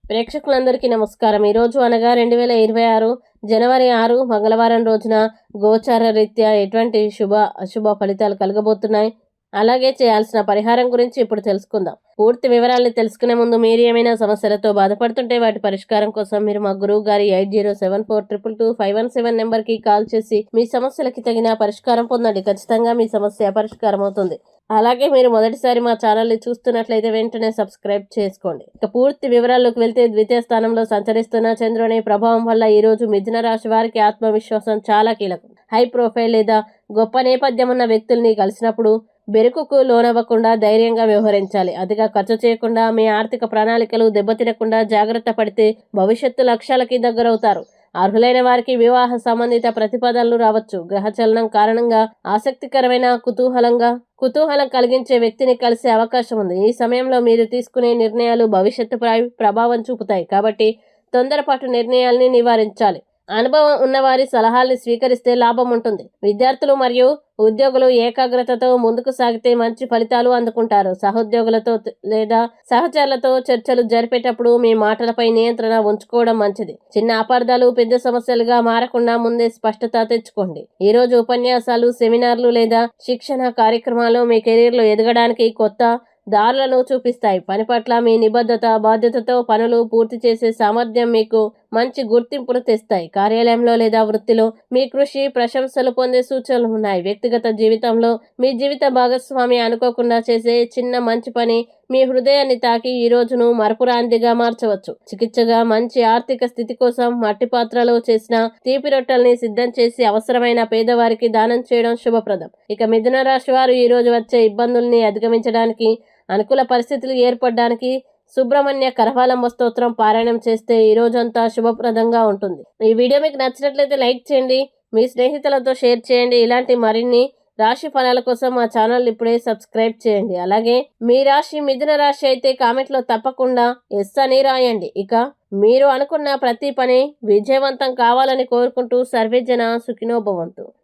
ప్రేక్షకులందరికీ నమస్కారం. ఈరోజు అనగా 2026 జనవరి 6 మంగళవారం రోజున గోచార రీత్యా ఎటువంటి అశుభ ఫలితాలు కలగబోతున్నాయి, అలాగే చేయాల్సిన పరిహారం గురించి ఇప్పుడు తెలుసుకుందాం. పూర్తి వివరాల్ని తెలుసుకునే ముందు మీరు ఏమైనా సమస్యలతో బాధపడుతుంటే వాటి పరిష్కారం కోసం మీరు మా గురువు గారి 8074222517 నెంబర్కి కాల్ చేసి మీ సమస్యలకి తగిన పరిష్కారం పొందండి. ఖచ్చితంగా మీ సమస్య పరిష్కారం అవుతుంది. అలాగే మీరు మొదటిసారి మా ఛానల్ని చూస్తున్నట్లయితే వెంటనే సబ్స్క్రైబ్ చేసుకోండి. ఇక పూర్తి వివరాల్లోకి వెళ్తే, ద్వితీయ స్థానంలో సంచరిస్తున్న చంద్రుని ప్రభావం వల్ల ఈరోజు మిథున రాశి వారికి ఆత్మవిశ్వాసం చాలా కీలకం. హై ప్రొఫైల్ లేదా గొప్ప నేపథ్యం ఉన్న వ్యక్తుల్ని కలిసినప్పుడు బెరుకుకు లోనవ్వకుండా ధైర్యంగా వ్యవహరించాలి. అతిగా ఖర్చు చేయకుండా, మీ ఆర్థిక ప్రణాళికలు దెబ్బతినకుండా జాగ్రత్త పడితే భవిష్యత్తు లక్ష్యాలకి దగ్గరవుతారు. అర్హులైన వారికి వివాహ సంబంధిత ప్రతిపాదనలు రావచ్చు. గ్రహచలనం కారణంగా ఆసక్తికరమైన కుతూహలం కలిగించే వ్యక్తిని కలిసే అవకాశం ఉంది. ఈ సమయంలో మీరు తీసుకునే నిర్ణయాలు భవిష్యత్తుపై ప్రభావం చూపుతాయి, కాబట్టి తొందరపాటు నిర్ణయాల్ని నివారించాలి. అనుభవం ఉన్నవారి సలహాల్ని స్వీకరిస్తే లాభం ఉంటుంది. విద్యార్థులు మరియు ఉద్యోగులు ఏకాగ్రతతో ముందుకు సాగితే మంచి ఫలితాలు అందుకుంటారు. సహోద్యోగులతో లేదా సహచరులతో చర్చలు జరిపేటప్పుడు మీ మాటలపై నియంత్రణ ఉంచుకోవడం మంచిది. చిన్న అపార్థాలు పెద్ద సమస్యలుగా మారకుండా ముందే స్పష్టత తెచ్చుకోండి. ఈ రోజు ఉపన్యాసాలు, సెమినార్లు లేదా శిక్షణ కార్యక్రమాలు మీ కెరీర్లో ఎదగడానికి కొత్త దారులను చూపిస్తాయి. పని పట్ల మీ నిబద్ధత, బాధ్యతతో పనులు పూర్తి చేసే సామర్థ్యం మీకు మంచి గుర్తింపును తెస్తాయి. కార్యాలయంలో లేదా వృత్తిలో మీ కృషి ప్రశంసలు పొందే సూచనలు ఉన్నాయి. వ్యక్తిగత జీవితంలో మీ జీవిత భాగస్వామి అనుకోకుండా చేసే చిన్న మంచి పని మీ హృదయాన్ని తాకి ఈ రోజును మరపురాంతిగా మార్చవచ్చు. చికిత్సగా మంచి ఆర్థిక స్థితి కోసం మట్టి పాత్రలో చేసిన తీపి రొట్టెల్ని సిద్ధం చేసి అవసరమైన పేదవారికి దానం చేయడం శుభప్రదం. ఇక మిథున రాశి వారు ఈ రోజు వచ్చే ఇబ్బందుల్ని అధిగమించడానికి, అనుకూల పరిస్థితులు ఏర్పడడానికి సుబ్రహ్మణ్య కరవాలంబ స్తోత్రం పారాయణం చేస్తే ఈ రోజంతా శుభప్రదంగా ఉంటుంది. ఈ వీడియో మీకు నచ్చినట్లయితే లైక్ చేయండి, మీ స్నేహితులతో షేర్ చేయండి. ఇలాంటి మరిన్ని రాశి ఫలాల కోసం మా ఛానల్ ఇప్పుడే సబ్స్క్రైబ్ చేయండి. అలాగే మీ రాశి మిథున రాశి అయితే కామెంట్లో తప్పకుండా ఎస్ అని రాయండి. ఇక మీరు అనుకున్న ప్రతి పని విజయవంతం కావాలని కోరుకుంటూ సర్వేజన సుఖినో భవంతు.